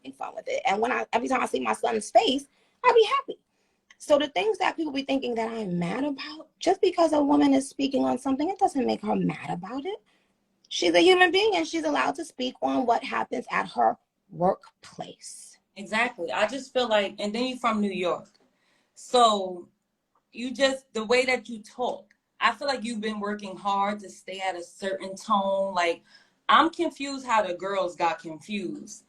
having fun with it. And every time I see my son's face, I be happy. So the things that people be thinking that I'm mad about, just because a woman is speaking on something, it doesn't make her mad about it. She's a human being and she's allowed to speak on what happens at her workplace. Exactly. I just feel like, and then you're from New York. So you just, the way that you talk, I feel like you've been working hard to stay at a certain tone. Like, I'm confused how the girls got confused.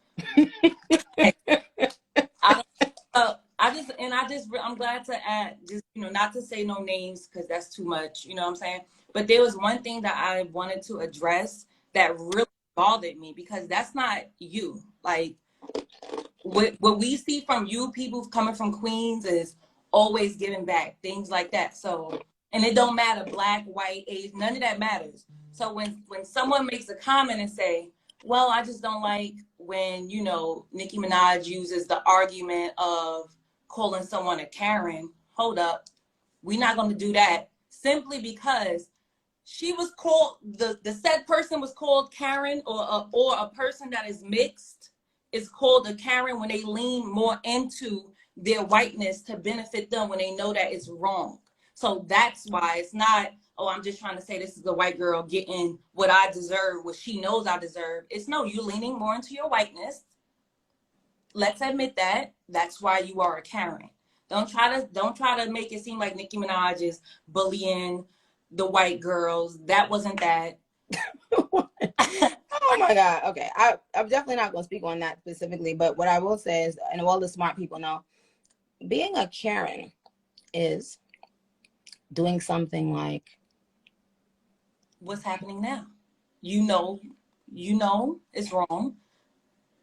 I'm glad to add, just, not to say no names because that's too much, you know what I'm saying? But there was one thing that I wanted to address that really bothered me, because that's not you. Like, what we see from you, people coming from Queens, is always giving back, things like that. So, and it don't matter, black, white, age, none of that matters. So when someone makes a comment and say, well, I just don't like when, Nicki Minaj uses the argument of calling someone a Karen. Hold up. We're not going to do that, simply because she was called, the said person was called Karen, or a person that is mixed is called a Karen when they lean more into their whiteness to benefit them when they know that it's wrong. So that's why it's not, oh, I'm just trying to say this is a white girl getting what I deserve, what she knows I deserve. It's no, you're leaning more into your whiteness. Let's admit that. That's why you are a Karen. Don't try to make it seem like Nicki Minaj is bullying the white girls. That wasn't that. Oh my God. Okay. I'm definitely not going to speak on that specifically, but what I will say is, and all the smart people know, being a Karen is doing something like what's happening now. You know it's wrong.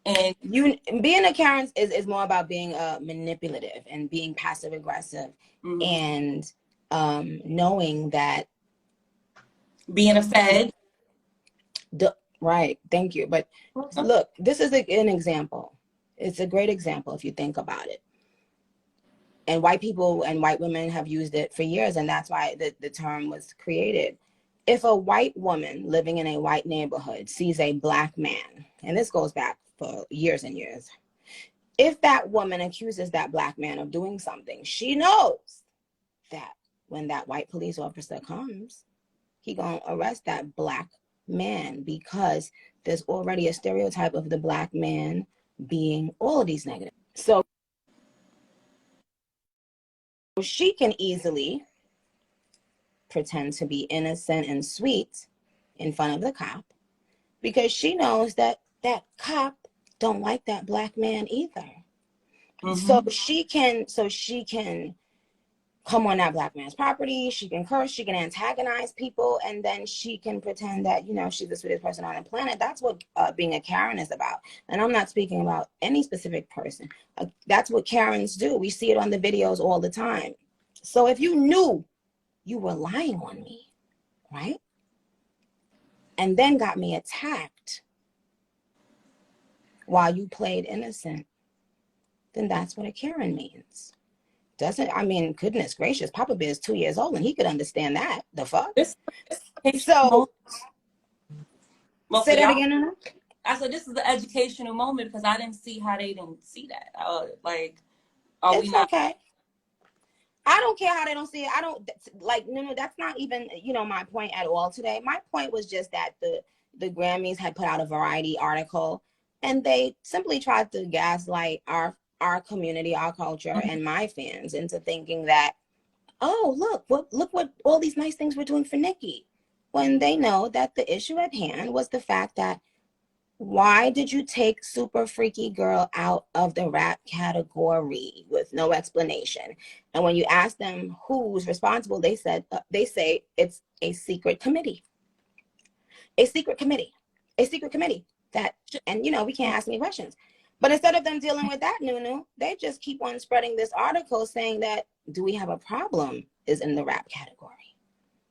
And being a Karen is more about being manipulative and being passive aggressive, and knowing that being a fed. Right. Thank you. But look, this is an example. It's a great example if you think about it. And white people and white women have used it for years, and that's why the term was created. If a white woman living in a white neighborhood sees a black man, and this goes back for years and years, if that woman accuses that black man of doing something, she knows that when that white police officer comes, he gonna arrest that black man, because there's already a stereotype of the black man being all of these negative. So she can easily pretend to be innocent and sweet in front of the cop, because she knows that that cop don't like that black man either. So she can come on that black man's property, she can curse, she can antagonize people, and then she can pretend that, she's the sweetest person on the planet. That's what being a Karen is about. And I'm not speaking about any specific person. That's what Karens do. We see it on the videos all the time. So if you knew you were lying on me, right, and then got me attacked while you played innocent, then that's what a Karen means. Goodness gracious, Papa Bear is 2 years old and he could understand that. The fuck? So, say that again, Anna? I said this is an educational moment because I didn't see how they didn't see that. It's okay. I don't care how they don't see it. I don't no, that's not even, my point at all today. My point was just that the Grammys had put out a Variety article, and they simply tried to gaslight our community, our culture, and my fans into thinking that, oh, look what all these nice things we're doing for Nicki, when they know that the issue at hand was the fact that, why did you take Super Freaky Girl out of the rap category with no explanation? And when you ask them who's responsible, they say it's a secret committee. A secret committee that, and we can't ask any questions. But instead of them dealing with that, Nunu, they just keep on spreading this article saying that Do We Have a Problem is in the rap category.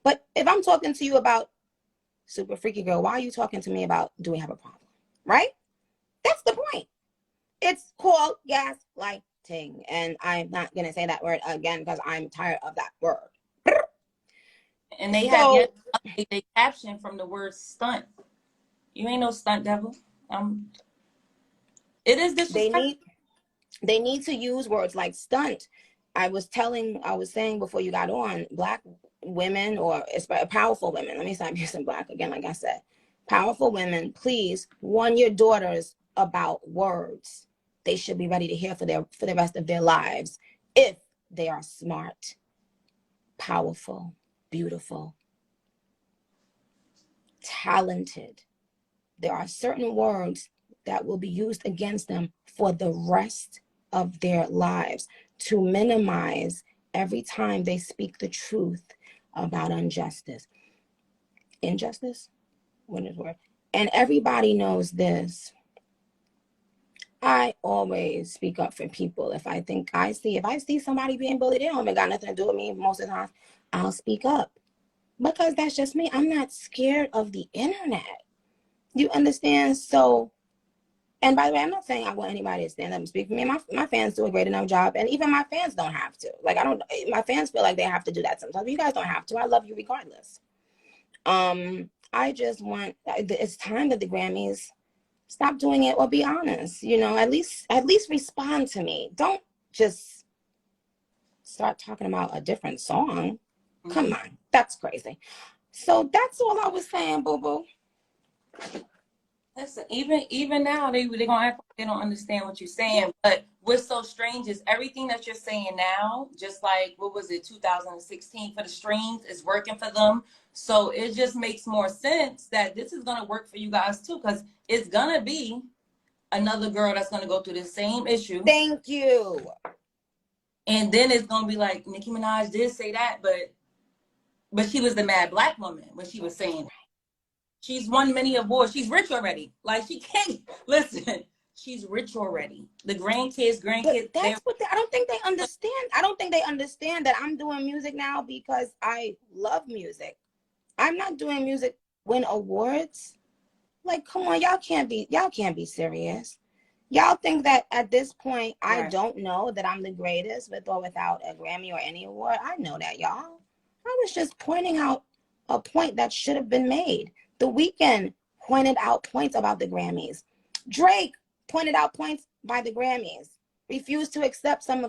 But if I'm talking to you about Super Freaky Girl, why are you talking to me about Do We Have a Problem? Right? That's the point. It's called gaslighting. And I'm not going to say that word again because I'm tired of that word. And they have yet to update their caption from the word stunt. You ain't no stunt devil. It is They disrespectful. need to use words like stunt. I was saying before you got on, Black women, or powerful women, let me stop using Black again, like I said, powerful women, please warn your daughters about words they should be ready to hear for the rest of their lives, if they are smart, powerful, beautiful, talented. There are certain words that will be used against them for the rest of their lives, to minimize every time they speak the truth about injustice. What is the word? And everybody knows this. I always speak up for people. If I see somebody being bullied, they don't even got nothing to do with me. Most of the time, I'll speak up, because that's just me. I'm not scared of the internet. You understand? So, and by the way, I'm not saying I want anybody to stand up and speak for me. My fans do a great enough job, and even my fans don't have to. Like, my fans feel like they have to do that sometimes. You guys don't have to. I love you regardless. I just want, it's time that the Grammys stop doing it, or be honest. At least respond to me. Don't just start talking about a different song. Come on, that's crazy. So that's all I was saying, boo boo. Listen, even now they're gonna act like they don't understand what you're saying. But what's so strange is everything that you're saying now, just like, what was it, 2016 for the streams, is working for them. So it just makes more sense that this is gonna work for you guys too, because it's gonna be another girl that's gonna go through the same issue. Thank you. And then it's gonna be like, Nicki Minaj did say that, but she was the mad Black woman when she was saying it. She's won many awards. She's rich already. Like, she can't listen. She's rich already. The grandkids. But that's what I don't think they understand. I don't think they understand that I'm doing music now because I love music. I'm not doing music to win awards. Like, come on, y'all can't be serious. Y'all think that at this point I don't know that I'm the greatest with or without a Grammy or any award? I know that, y'all. I was just pointing out a point that should have been made. The Weeknd pointed out points about the Grammys. Drake pointed out points by the Grammys. Refused to accept some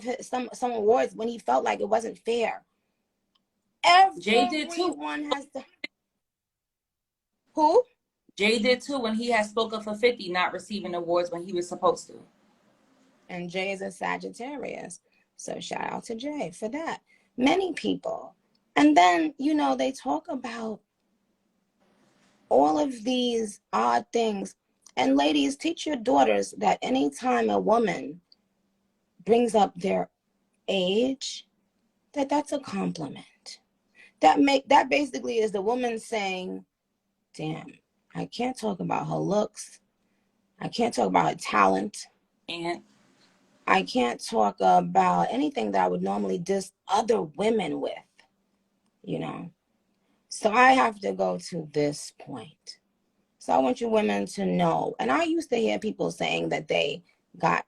awards when he felt like it wasn't fair. Jay did too. Everyone has to. Who? Jay did too, when he had spoken for 50, not receiving awards when he was supposed to. And Jay is a Sagittarius. So shout out to Jay for that. Many people. And then, they talk about all of these odd things. And ladies, teach your daughters that anytime a woman brings up their age, that's a compliment. That basically is the woman saying, damn, I can't talk about her looks. I can't talk about her talent. And I can't talk about anything that I would normally diss other women with, So I have to go to this point. So I want you women to know. And I used to hear people saying that they got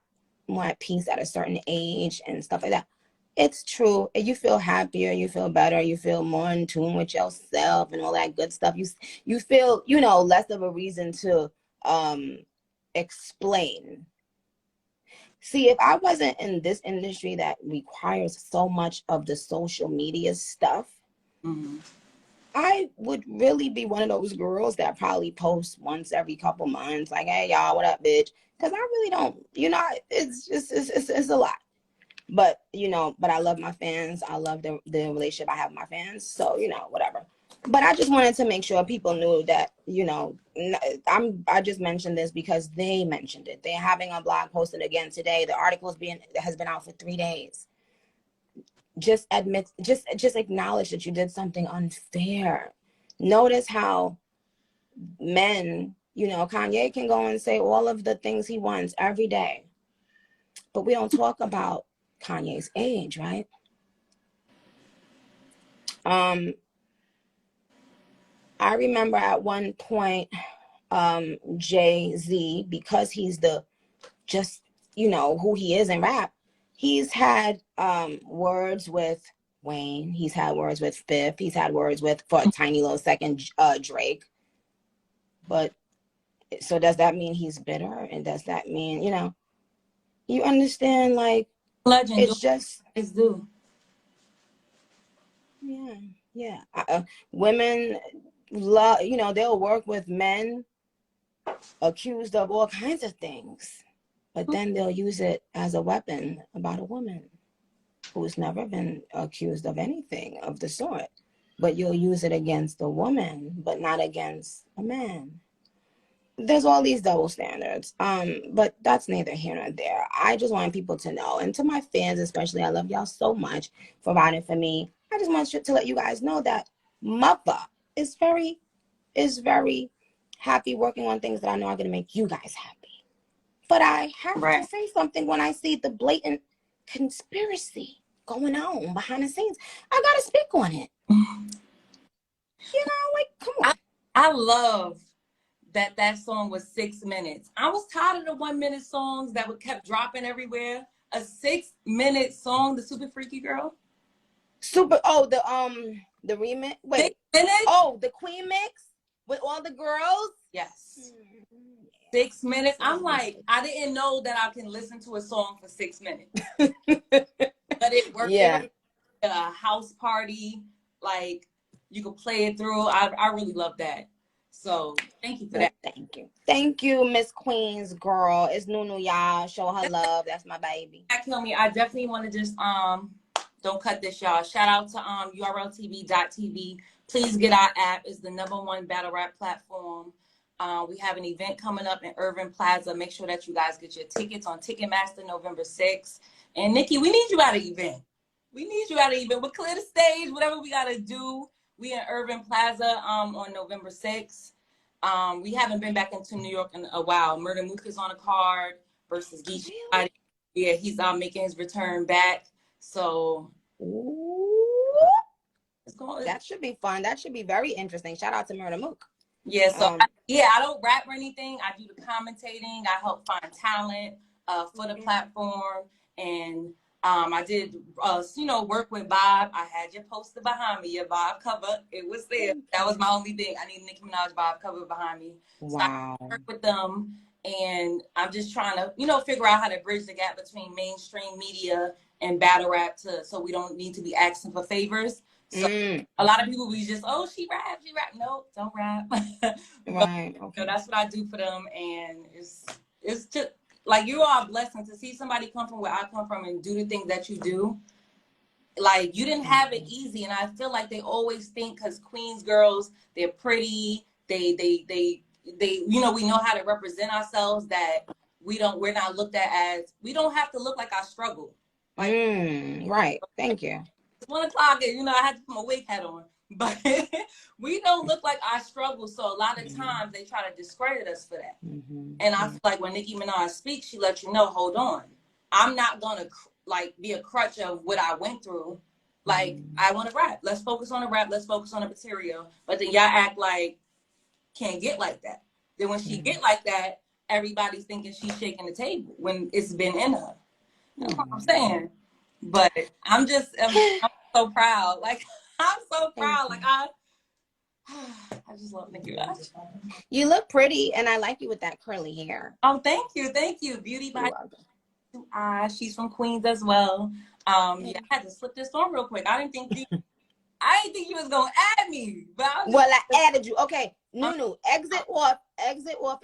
more at peace at a certain age and stuff like that. It's true. You feel happier, you feel better, you feel more in tune with yourself and all that good stuff. You feel, less of a reason to explain. See, if I wasn't in this industry that requires so much of the social media stuff, I would really be one of those girls that probably posts once every couple months, like, hey, y'all, what up, bitch? Because I really don't, it's just, it's a lot. But, but I love my fans. I love the relationship I have with my fans. So, whatever. But I just wanted to make sure people knew that, I just mentioned this because they mentioned it. They're having a blog posted again today. The article has been out for 3 days. Just acknowledge that you did something unfair. Notice how men, Kanye can go and say all of the things he wants every day. But we don't talk about Kanye's age, right? I remember at one point, Jay-Z, because he's who he is in rap, he's had words with Wayne, he's had words with Fifth, he's had words with, for a tiny little second, Drake. But so does that mean he's bitter? And does that mean, You understand? Like, Legend, it's just, do. yeah. Women love, they'll work with men accused of all kinds of things, but then they'll use it as a weapon about a woman who's never been accused of anything of the sort. But you'll use it against a woman, but not against a man. There's all these double standards. But that's neither here nor there. I just want people to know, and to my fans especially, I love y'all so much for riding for me. I just want to let you guys know that mother is very happy working on things that I know are going to make you guys happy. But I have to say something when I see the blatant conspiracy going on behind the scenes. I got to speak on it. Like, come on. I love that song was 6 minutes. I was tired of the 1 minute songs that would kept dropping everywhere. A 6 minute song, the Super Freaky Girl. The remix. Wait. 6 minutes? Oh, the Queen mix with all the girls? Yes. 6 minutes. I'm like, I didn't know that I can listen to a song for 6 minutes. But it worked. Yeah. A house party, like you could play it through. I really love that. So thank you for that. Thank you, Miss Queens girl. It's Nunu, y'all. Show her love. That's my baby. That kill me. I definitely want to just don't cut this, y'all. Shout out to urltv.tv. Please get our app. It's the #1 battle rap platform. We have an event coming up in Irving Plaza. Make sure that you guys get your tickets on Ticketmaster November 6th. And Nicki, we need you at an event. We'll clear the stage, whatever we gotta do. We in Irving Plaza on November 6th. We haven't been back into New York in a while. Murder Mook is on a card versus Geechee. Really? Yeah, he's making his return back. So that should be fun. That should be very interesting. Shout out to Murder Mook. Yeah, so I don't rap or anything. I do the commentating. I help find talent for the platform, and I did work with Bob. I had your poster behind me, your Bob cover. It was there. That was my only thing. I need Nicki Minaj Bob cover behind me. Wow. So I work with them, and I'm just trying to figure out how to bridge the gap between mainstream media and battle rap so we don't need to be asking for favors. So a lot of people be just, oh, she rap. No, don't rap. Right. Okay. So that's what I do for them, and it's just like, you are a blessing to see somebody come from where I come from and do the things that you do. Like, you didn't have it easy, and I feel like they always think because Queens girls, they're pretty, they we know how to represent ourselves, that we're not looked at as, we don't have to look like I struggle. Like, right. Thank you. It's 1 o'clock and I had to put my wig hat on, but we don't look like I struggle. So a lot of times they try to discredit us for that. And I feel like when Nicki Minaj speaks, she lets you know, hold on, I'm not gonna be a crutch of what I went through. Like, I want to rap. Let's focus on the rap. Let's focus on the material. But then y'all act like can't get like that. Then when she get like that, everybody's thinking she's shaking the table when it's been in her. That's what I'm saying. But I'm so proud. Like, I'm so proud. Like, I just love Nicki Minaj. You look pretty, and I like you with that curly hair. Oh, thank you. Beauty by Eyes. She's from Queens as well. I had to slip this on real quick. I didn't think you was gonna add me, but I added you. Okay, Nunu, exit off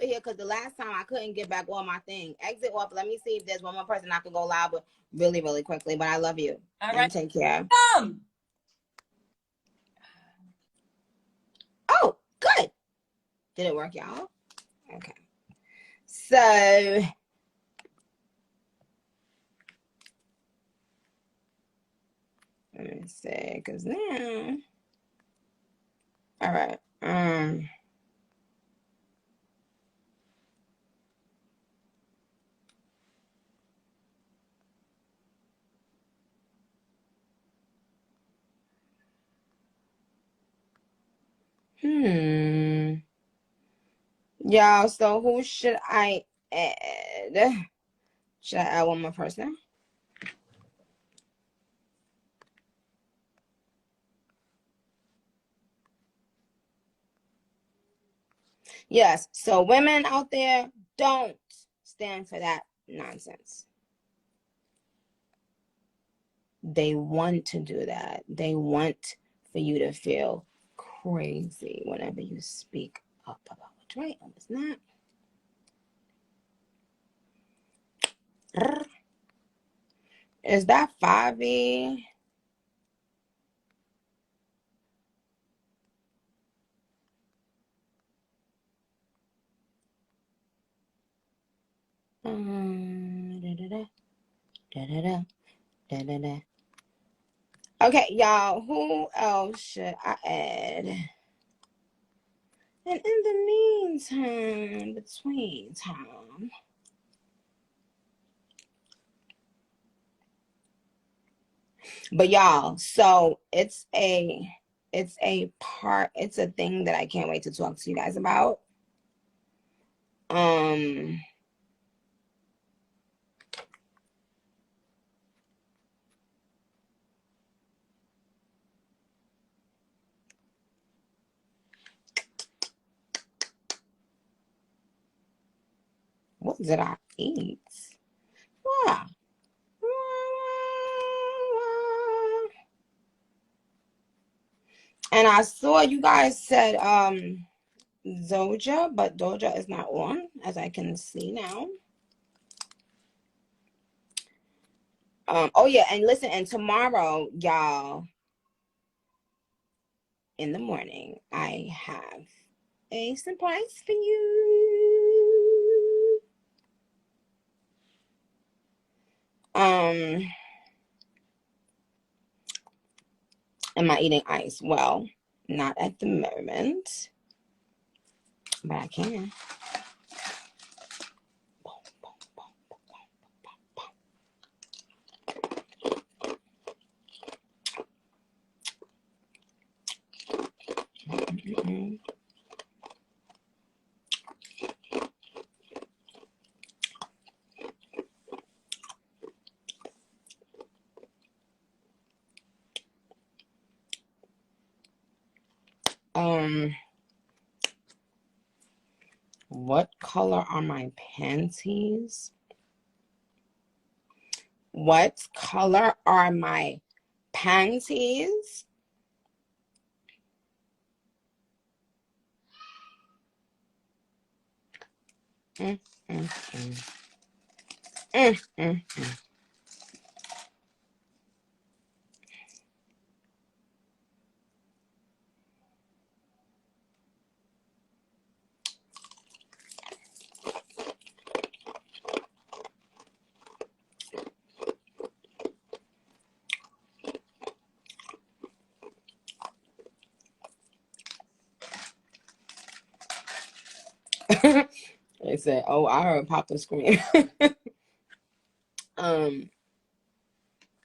of here, because the last time I couldn't get back on my thing. Exit off. Let me see if there's one more person I can go live with really, really quickly. But I love you. All right, take care. Oh, good. Did it work, y'all? Okay. So let me see, because now, all right. Y'all, so who should I add? Should I add one more person? Yes. So women out there, don't stand for that nonsense. They want to do that. They want for you to feel crazy whenever you speak up about what's right and what's not. Is that 5e? Okay, y'all, who else should I add? And in the meantime, between time, but y'all, so it's a thing that I can't wait to talk to you guys about. What did I eat? Ah. And I saw you guys said Doja, but Doja is not on, as I can see now. Oh yeah, and listen, and tomorrow, y'all, in the morning, I have a surprise for you. Am I eating ice? Well, not at the moment, but I can. What color are my panties? What color are my panties? They said, "Oh, I heard Papa scream."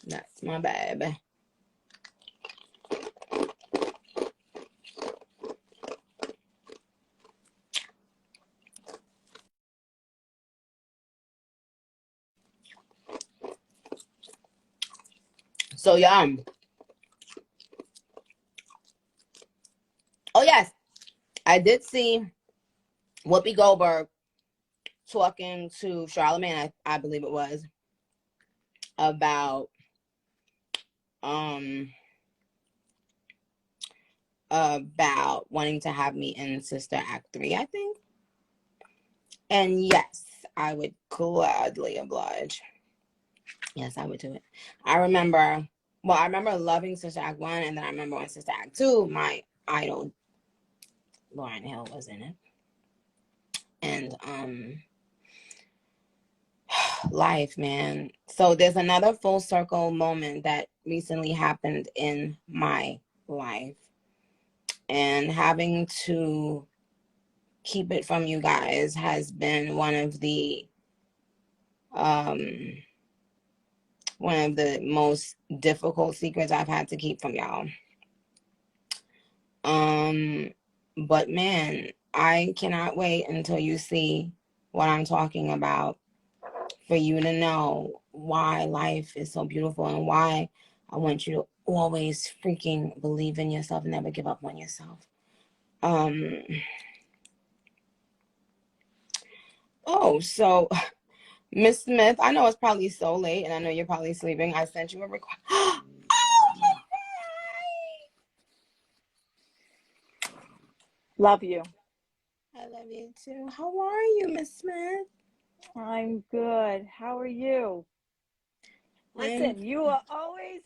That's my bad. So yum. Oh yes, I did see Whoopi Goldberg talking to Charlamagne, I believe it was, about wanting to have me in Sister Act 3, I think. And yes, I would gladly oblige. Yes, I would do it. I remember loving Sister Act 1, and then I remember when Sister Act 2, my idol, Lauryn Hill, was in it. And life, man. So there's another full circle moment that recently happened in my life. And having to keep it from you guys has been one of the most difficult secrets I've had to keep from y'all. But man, I cannot wait until you see what I'm talking about, for you to know why life is so beautiful and why I want you to always freaking believe in yourself and never give up on yourself. Oh, so Miss Smith, I know it's probably so late and I know you're probably sleeping. I sent you a request. Love you. I love you too. How are you, Miss Smith? I'm good. How are you? Listen, you always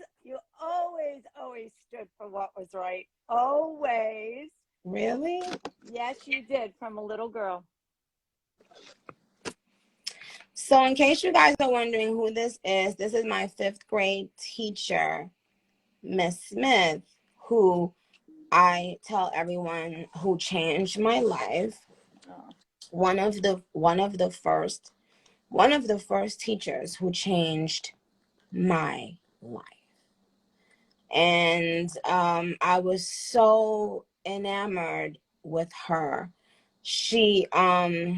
stood for what was right. Always. Really? Yes, you did, from a little girl. So in case you guys are wondering who this is my 5th grade teacher, Miss Smith, who I tell everyone who changed my life. Oh. One of the first teachers who changed my life. And I was so enamored with her. She oh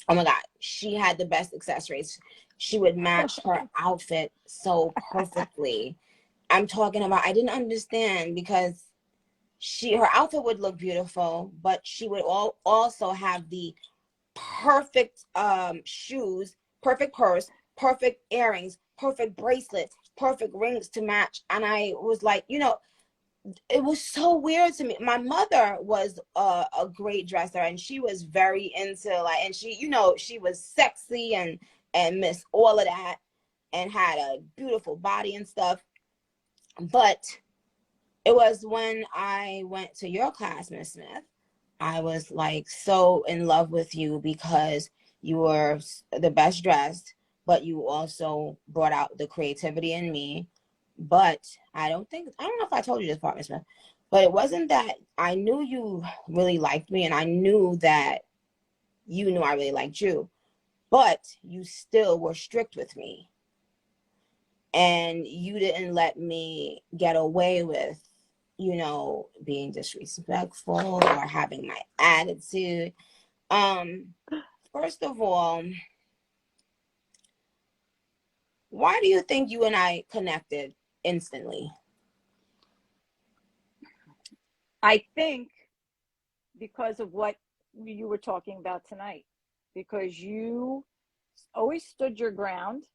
my God, she had the best accessories. She would match her outfit so perfectly. I'm talking about, I didn't understand because her outfit would look beautiful, but she would also have the perfect shoes, perfect purse, perfect earrings, perfect bracelets, perfect rings to match. And I was like, it was so weird to me. My mother was a great dresser, and she was very into and she was sexy and miss all of that, and had a beautiful body and stuff. But it was when I went to your class, Miss Smith, I was like so in love with you because you were the best dressed, but you also brought out the creativity in me. But I don't know if I told you this part, Miss Smith, but it wasn't that I knew you really liked me, and I knew that you knew I really liked you, but you still were strict with me. And you didn't let me get away with, being disrespectful or having my attitude. First of all, why do you think you and I connected instantly? I think because of what you were talking about tonight, because you always stood your ground.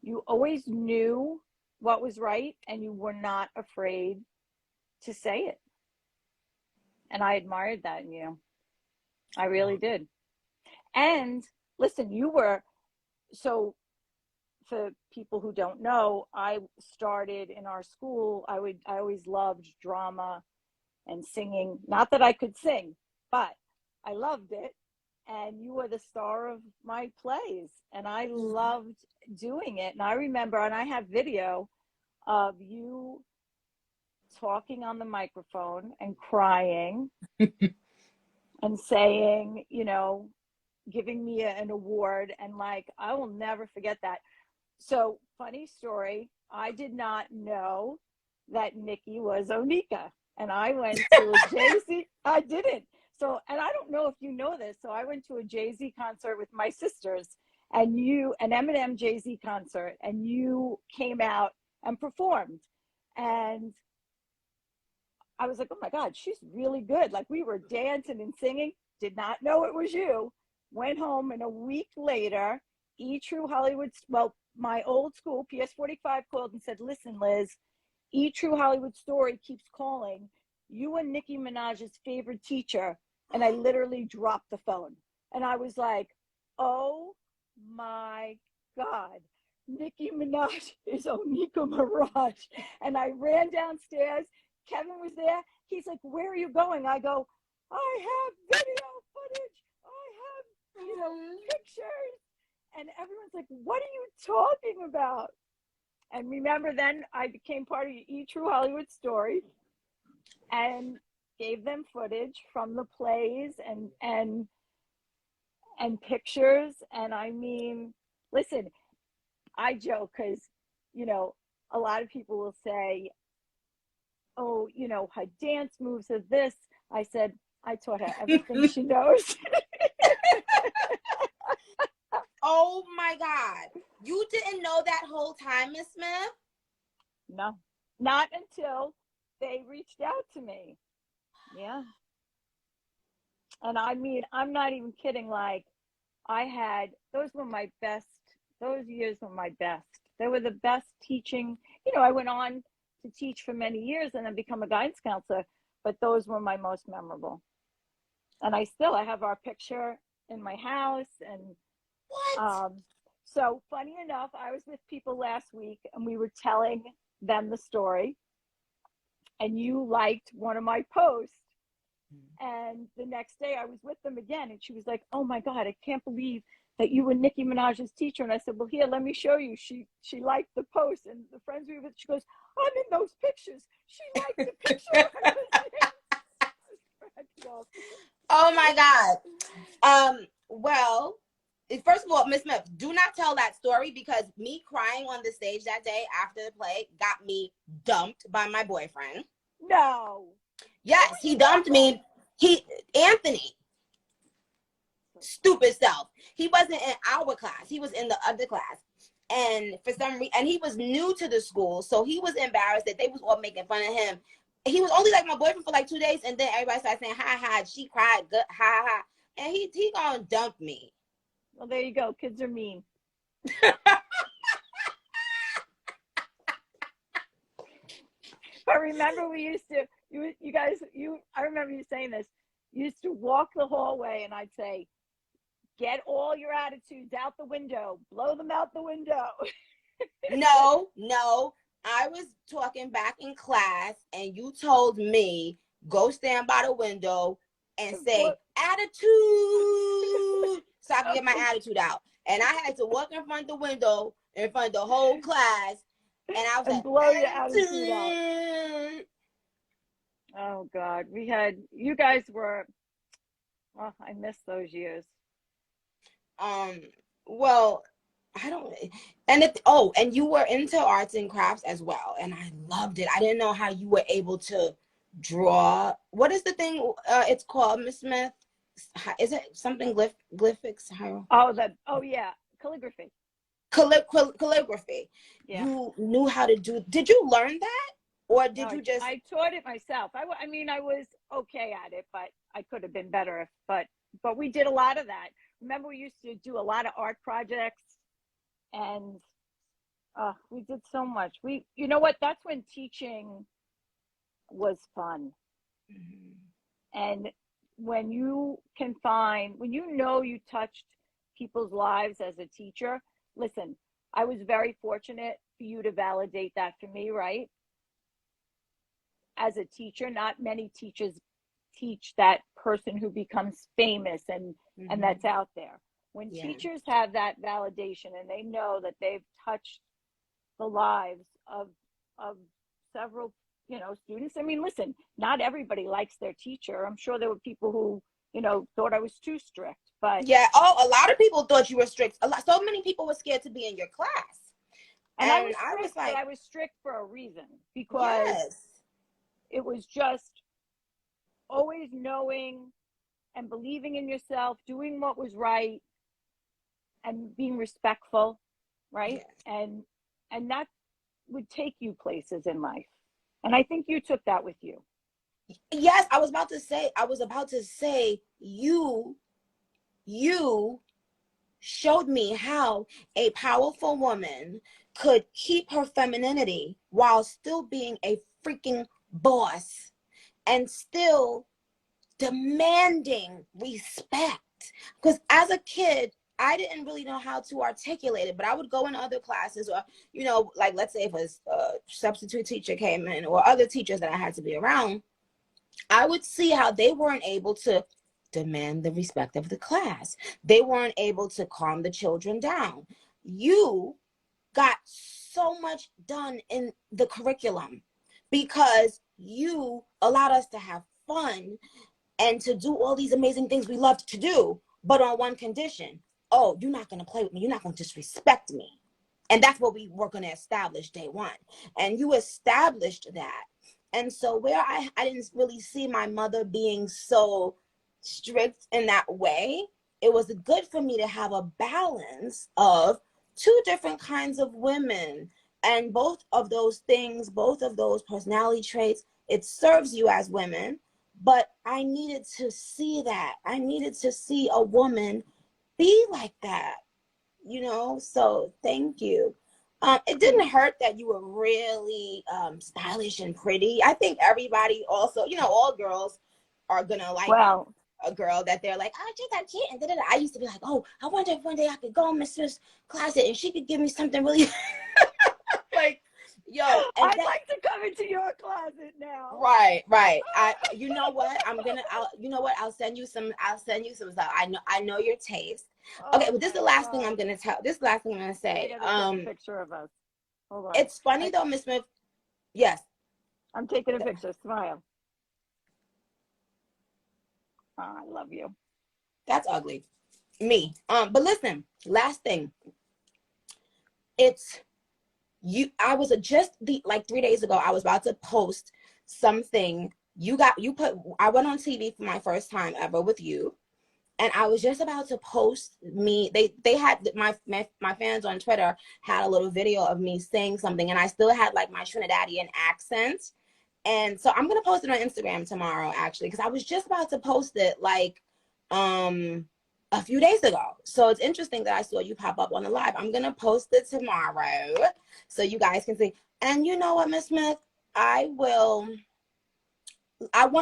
You always knew what was right, and you were not afraid to say it. And I admired that in you. I really did. And listen, so for people who don't know, I started in our school. I always loved drama and singing. Not that I could sing, but I loved it. And you were the star of my plays, and I loved doing it. And I remember, and I have video of you talking on the microphone and crying and saying, giving me an award. And I will never forget that. So, funny story, I did not know that Nicki was Onika. And I went to a Jay-Z, I didn't. So, and I don't know if you know this. So I went to a Jay-Z concert with my sisters, and an Eminem Jay-Z concert, and you came out and performed. And I was like, oh my God, she's really good. Like, we were dancing and singing, did not know it was you. Went home, and a week later, True Hollywood, my old school, PS45, called and said, listen, Liz, True Hollywood Story keeps calling. You were Nicki Minaj's favorite teacher. And I literally dropped the phone. And I was like, oh my God, Nicki Minaj is Onika Mirage. And I ran downstairs. Kevin was there. He's like, where are you going? I go, I have video footage. I have, pictures. And everyone's like, what are you talking about? And remember, then I became part of True Hollywood Story and gave them footage from the plays and pictures. And I mean, listen, I joke because, a lot of people will say, oh, her dance moves are this. I said, I taught her everything she knows. Oh my God. You didn't know that whole time, Miss Smith? No, not until they reached out to me. Yeah. And I mean, I'm not even kidding. Those were my best, those years were my best. They were the best teaching. I went on to teach for many years and then become a guidance counselor. but those were my most memorable. And I have our picture in my house. And What? so funny enough, I was with people last week and we were telling them the story, and you liked one of my posts. And the next day I was with them again, and she was like, "Oh my God, I can't believe that you were Nicki Minaj's teacher." And I said, "Well, here, let me show you." She liked the post, and the friends we were with, she goes, "I'm in those pictures." She liked the picture. Oh my God. Well, first of all, Miss Smith, do not tell that story, because me crying on the stage that day after the play got me dumped by my boyfriend. No. Yes, he dumped me. Anthony, stupid self. He wasn't in our class. He was in the other class. And for some reason, and he was new to the school, so he was embarrassed that they was all making fun of him. He was only like my boyfriend for like 2 days, and then everybody started saying, "Ha ha, she cried, good, ha ha," and he gonna dump me. Well, there you go. Kids are mean. But remember, we used to, you guys, I remember you saying this. You used to walk the hallway, and I'd say, "Get all your attitudes out the window. Blow them out the window." No. I was talking back in class, and you told me, go stand by the window and say, "Attitude," so I could get my attitude out. And I had to walk in front of the window, in front of the whole class, and I was and like, blow your attitude out. Oh God, you guys were, oh, I miss those years. Well, I don't, and you were into arts and crafts as well, and I loved it. I didn't know how you were able to draw. What is the thing? It's called, Miss Smith. Is it something glyphics? Oh yeah, calligraphy. Calligraphy. Yeah. You knew how to do. Did you learn that, or did you just? I taught it myself. I mean, I was okay at it, but I could have been better. But we did a lot of that. Remember, we used to do a lot of art projects, and we did so much. You know what? That's when teaching was fun. Mm-hmm. And when you you touched people's lives as a teacher. Listen, I was very fortunate for you to validate that for me, right? As a teacher, not many teachers teach that person who becomes famous and that's out there. When teachers have that validation and they know that they've touched the lives of several, students. I mean, listen, not everybody likes their teacher. I'm sure there were people who, thought I was too strict, but a lot of people thought you were strict. So many people were scared to be in your class. And I was like, but I was strict for a reason, because it was just always knowing and believing in yourself, doing what was right, and being respectful, right? And that would take you places in life. And I think you took that with you. Yes, I was about to say you showed me how a powerful woman could keep her femininity while still being a freaking boss and still demanding respect. Because as a kid, I didn't really know how to articulate it, but I would go in other classes, or, like, let's say if a substitute teacher came in, or other teachers that I had to be around, I would see how they weren't able to demand the respect of the class. They weren't able to calm the children down. You got so much done in the curriculum because you allowed us to have fun and to do all these amazing things we loved to do, but on one condition. Oh, you're not going to play with me. You're not going to disrespect me. And that's what we were going to establish day one. And you established that. And so where I didn't really see my mother being so strict in that way, it was good for me to have a balance of two different kinds of women. And both of those things, both of those personality traits, it serves you as women. But I needed to see that. I needed to see a woman be like that, so thank you. It didn't hurt that you were really stylish and pretty. I think everybody also, all girls are gonna like Well, a girl that they're like, oh, she's that cute. And da-da-da. I used to be like, oh, I wonder if one day I could go in Miss Smith's closet and she could give me something really like, yo. And I'd like to come into your closet now. Right. You know what? I'll send you some stuff. I know your taste. Okay, but this is the last thing I'm gonna tell. This is the last thing I'm gonna say. I gotta take a picture of us. Hold on. It's funny though, Miss Smith. Yes. I'm taking a picture. Smile. Oh, I love you. That's ugly. Me. But listen, last thing. It's you. I was just like 3 days ago, I was about to post something. I went on TV for my first time ever with you. And I was just about to post me. They had my fans on Twitter had a little video of me saying something, and I still had like my Trinidadian accent. And so I'm gonna post it on Instagram tomorrow, actually, because I was just about to post it like a few days ago. So it's interesting that I saw you pop up on the live. I'm gonna post it tomorrow so you guys can see. And you know what, Miss Smith, I want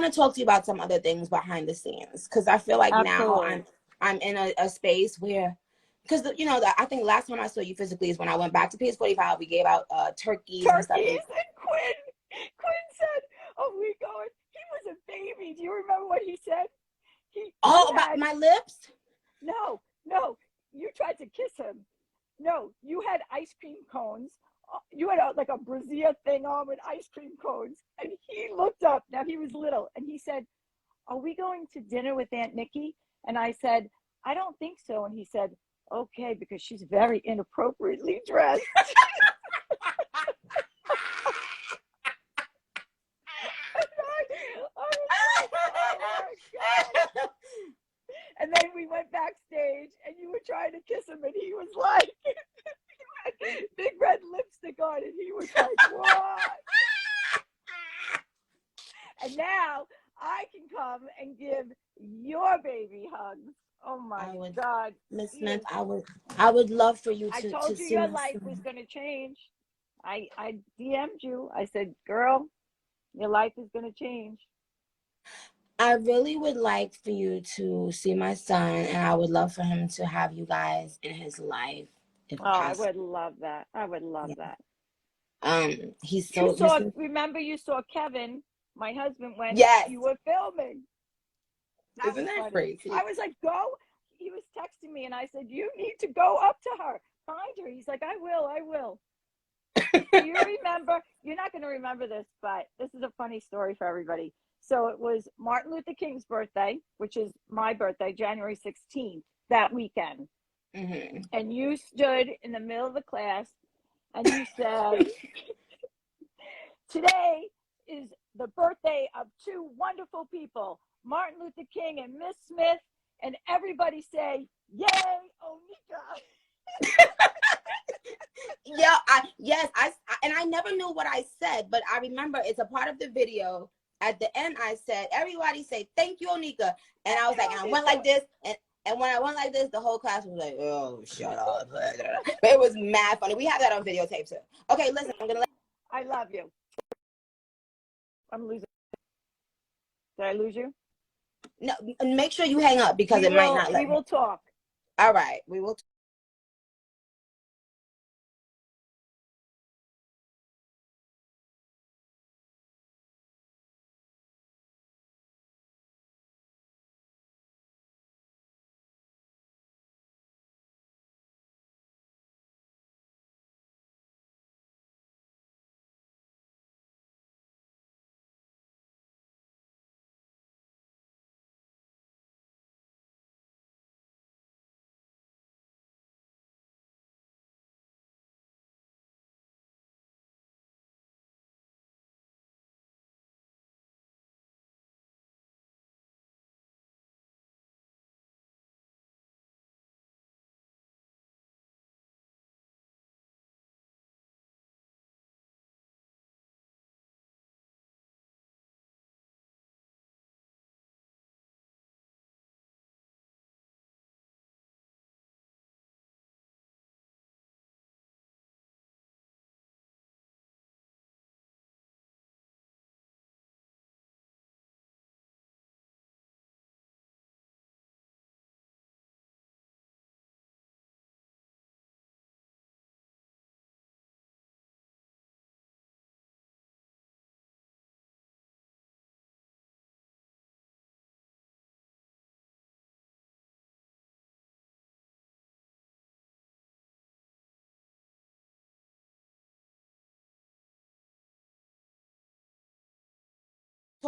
to talk to you about some other things behind the scenes, because I feel like Absolutely. now I'm in a space where, because I think last time I saw you physically is when I went back to PS45. We gave out turkeys and stuff. And Quinn said, "Oh, we going?" He was a baby. Do you remember what he said? About my lips? No. You tried to kiss him. No, you had ice cream cones. You had like a brassiere thing on with ice cream cones. And he looked up. Now, he was little. And he said, "Are we going to dinner with Aunt Nicki?" And I said, "I don't think so." And he said, "Okay, because she's very inappropriately dressed." And then we went backstage and you were trying to kiss him and he was like, big red lipstick on, and he was like, what? And now I can come and give your baby hugs. Oh my God. Miss Smith, I would love for you to. I told you your life was going to change. I DM'd you. I said, girl, your life is going to change. I really would like for you to see my son, and I would love for him to have you guys in his life. If possible. I would love that. I would love that. He's so. Remember, you saw Kevin, my husband, when you were filming. Isn't that crazy? I was like, go. He was texting me, and I said, you need to go up to her, find her. He's like, I will. Do you remember? You're not going to remember this, but this is a funny story for everybody. So it was Martin Luther King's birthday, which is my birthday, January 16th, that weekend. Mm-hmm. And you stood in the middle of the class and you said, today is the birthday of two wonderful people, Martin Luther King and Miss Smith, and everybody say, yay, Onika. Yeah, and I never knew what I said, but I remember it's a part of the video. At the end, I said, everybody say, thank you, Onika. And I was like, and I went like this, and when I went like this, the whole class was like, oh, shut up. But it was mad funny. We have that on videotape too. Okay, listen, I'm going to I love you. I'm losing. Did I lose you? No, make sure you hang up because it might not let me. We will talk. All right, we will talk.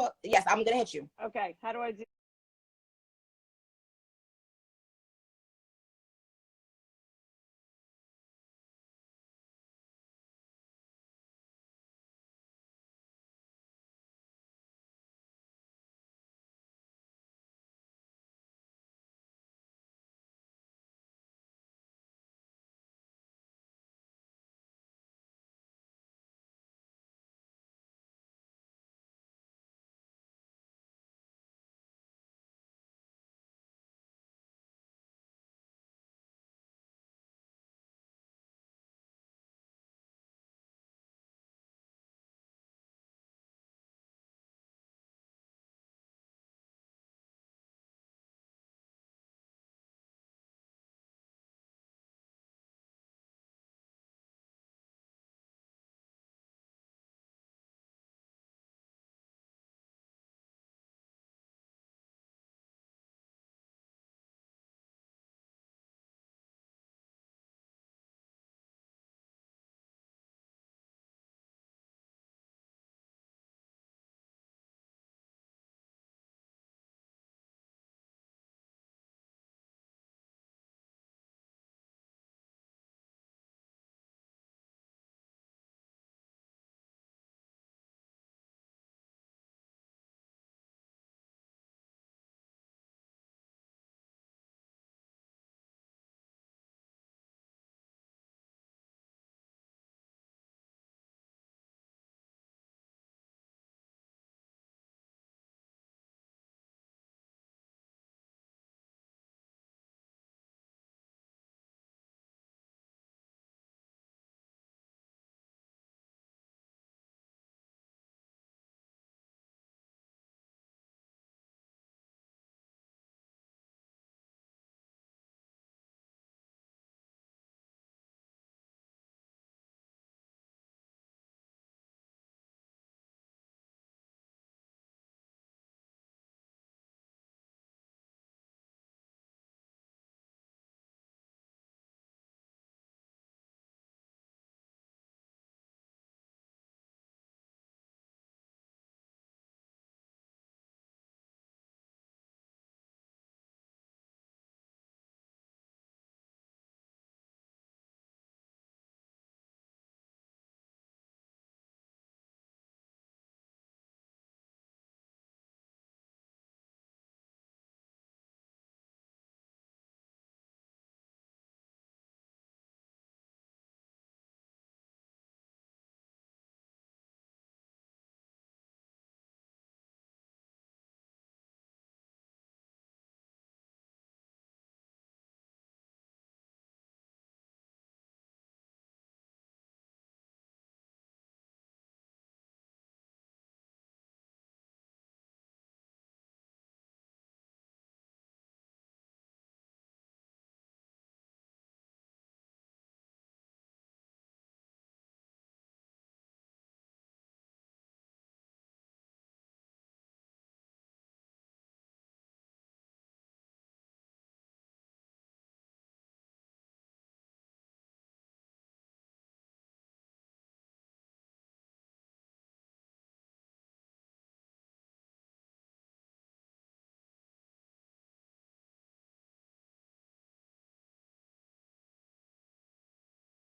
talk. Yes, I'm gonna hit you. Okay. How do I do?